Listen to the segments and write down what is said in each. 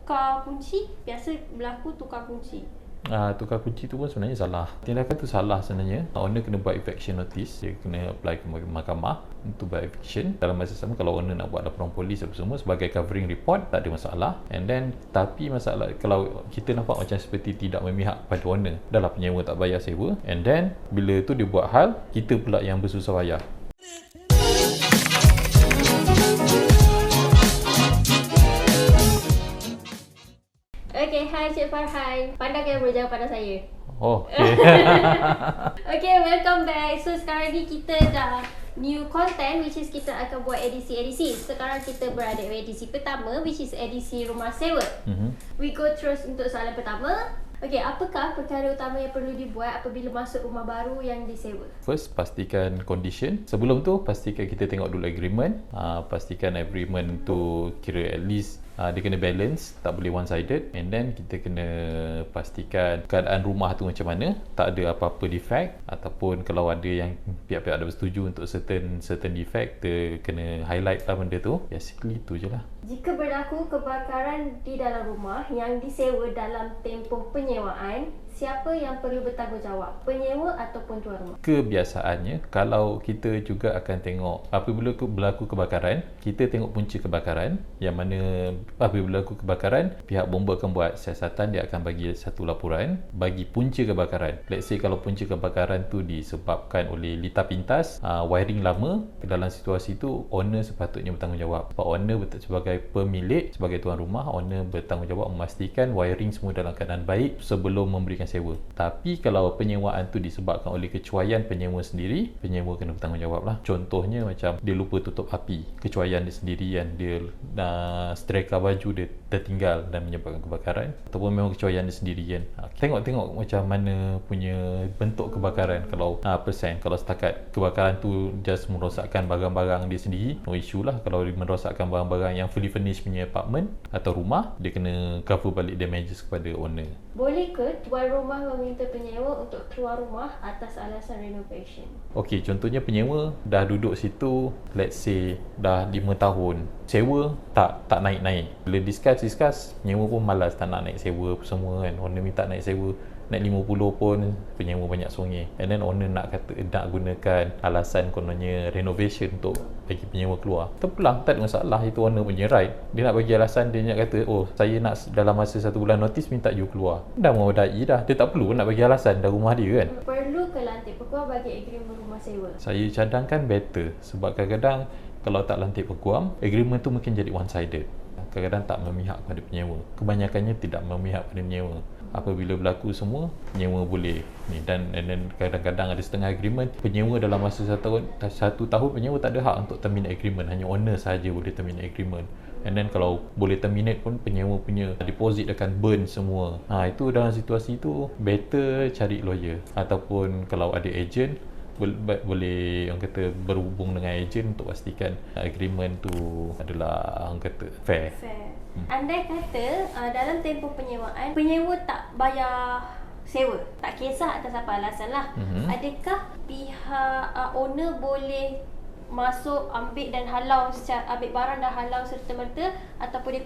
tukar kunci, biasa berlaku tukar kunci. Tukar kunci tu pun sebenarnya salah. Tindakan tu salah sebenarnya. Owner kena buat eviction notice. Dia kena apply ke mahkamah untuk buat eviction. Dalam masa sama, kalau owner nak buat laporan polis apa semua sebagai covering report, tak ada masalah. And then, tapi masalah kalau kita nampak macam seperti tidak memihak pada owner, dah lah penyewa tak bayar sewa, and then bila tu dia buat hal, kita pula yang bersusah payah. Okay, hai Cik Farhan. Pandang yang boleh jawab pada saya. Oh, okay. Okay, welcome back. So sekarang ni kita dah new content, which is kita akan buat edisi-edisi. Sekarang kita berada di edisi pertama, which is edisi rumah sewa. We go terus untuk soalan pertama. Okay, apakah perkara utama yang perlu dibuat apabila masuk rumah baru yang disewa? First, pastikan condition. Sebelum tu, pastikan kita tengok dulu agreement. Pastikan agreement tu kira at least dia kena balance, tak boleh one-sided. And then kita kena pastikan keadaan rumah tu macam mana, tak ada apa-apa defect, ataupun kalau ada yang pihak-pihak ada bersetuju untuk certain defect, kita kena highlight lah benda tu. Basically tu je lah. Jika berlaku kebakaran di dalam rumah yang disewa dalam tempoh penyewaan, siapa yang perlu bertanggungjawab? Penyewa ataupun tuan rumah? Kebiasaannya, kalau kita juga akan tengok apabila berlaku kebakaran, kita tengok punca kebakaran, yang mana apabila berlaku kebakaran, pihak bomba akan buat siasatan, dia akan bagi satu laporan bagi punca kebakaran. Let's say kalau punca kebakaran tu disebabkan oleh litar pintas, wiring lama, dalam situasi tu owner sepatutnya bertanggungjawab. Sebab owner sebagai pemilik, sebagai tuan rumah, owner bertanggungjawab memastikan wiring semua dalam keadaan baik sebelum memberikan sewa. Tapi kalau penyewaan tu disebabkan oleh kecuaian penyewa sendiri, penyewa kena bertanggungjawab lah. Contohnya macam dia lupa tutup api, kecuaian dia sendirian, dia streka baju dia tertinggal dan menyebabkan kebakaran, ataupun memang kecuaian dia sendirian. Tengok macam mana punya bentuk kebakaran. Kalau persen, kalau setakat kebakaran tu just merosakkan barang-barang dia sendiri, no issue lah. Kalau dia merosakkan barang-barang yang fully furnished punya apartment atau rumah, dia kena cover balik damages kepada owner. Boleh ke tuan rumah meminta penyewa untuk keluar rumah atas alasan renovation? Okey, contohnya penyewa dah duduk situ, let's say dah 5 tahun, sewa tak naik-naik. Bila discuss, penyewa pun malas, tak nak naik sewa semua kan. Owner minta naik sewa, naik 50 pun penyewa banyak songeh. And then owner nak gunakan alasan kononnya renovation untuk bagi penyewa keluar. Terpulang, tak ada masalah, itu owner punya right. Dia nak bagi alasan, dia nak kata, oh saya nak dalam masa 1 bulan notis minta you keluar. Dah mewadai dah, dia tak perlu nak bagi alasan, dah rumah dia kan. Perlu ke lantik peguam bagi agreement rumah sewa? Saya cadangkan better, sebab kadang-kadang kalau tak lantik peguam, agreement tu mungkin jadi one-sided. Kadang-kadang tak memihak pada penyewa. Kebanyakannya tidak memihak pada penyewa. Apabila berlaku semua, penyewa boleh ni, dan kadang-kadang ada setengah agreement, penyewa dalam masa 1 tahun penyewa tak ada hak untuk terminate agreement, hanya owner sahaja boleh terminate agreement. And then kalau boleh terminate pun, penyewa punya deposit akan burn semua. Itu dalam situasi tu better cari lawyer, ataupun kalau ada agent, boleh orang kata berhubung dengan ejen untuk pastikan agreement tu adalah orang kata fair. Andai kata dalam tempoh penyewaan, penyewa tak bayar sewa, tak kisah atas apa alasan lah, adakah pihak owner boleh masuk, ambil dan halau, ambil barang dan halau serta-merta, ataupun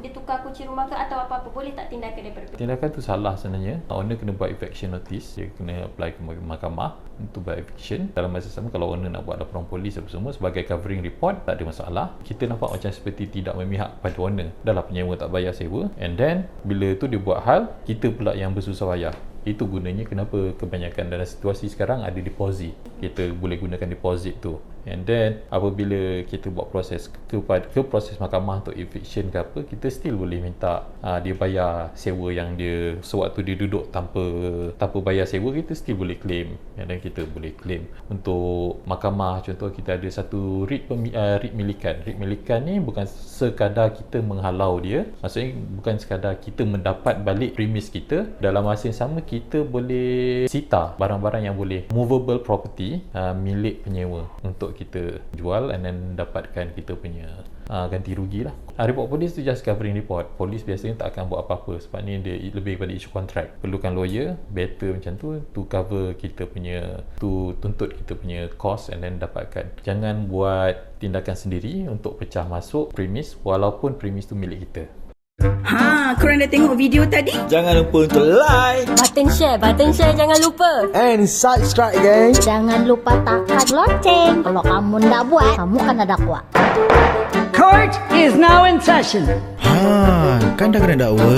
dia tukar kunci rumah ke atau apa-apa? Boleh tak tindakan daripada pihak? Tindakan tu salah sebenarnya. Owner kena buat eviction notice, dia kena apply ke mahkamah untuk buat eviction. Dalam masa sama, kalau owner nak buat laporan polis apa semua sebagai covering report, tak ada masalah. Kita nampak macam seperti tidak memihak pada owner, dah lah penyewa tak bayar sewa, and then bila tu dia buat hal, kita pula yang bersusah payah. Itu gunanya kenapa kebanyakan dalam situasi sekarang ada deposit. Kita boleh gunakan deposit tu. And then apabila kita buat proses ke proses mahkamah untuk eviction ke apa, kita still boleh minta dia bayar sewa yang dia sewaktu dia duduk tanpa bayar sewa, kita still boleh claim. And then kita boleh claim untuk mahkamah. Contoh kita ada satu writ milikan. Writ milikan ni bukan sekadar kita menghalau dia, maksudnya bukan sekadar kita mendapat balik premis kita, dalam masa yang sama kita boleh sita barang-barang yang boleh movable property milik penyewa untuk kita jual, and then dapatkan kita punya ganti rugi lah. Report polis tu just covering report. Polis biasanya tak akan buat apa-apa, sebab ni dia lebih kepada isu kontrak. Perlukan lawyer, better macam tu, to cover kita punya, to tuntut kita punya cost, and then dapatkan. Jangan buat tindakan sendiri untuk pecah masuk premis walaupun premis tu milik kita. Ha, korang dah tengok video tadi? Jangan lupa untuk like Button share jangan lupa. and subscribe guys. Jangan lupa tekan lonceng. Kalau kamu ndak buat, kamu kena dakwa. Court is now in session. Kan dah kena dakwa.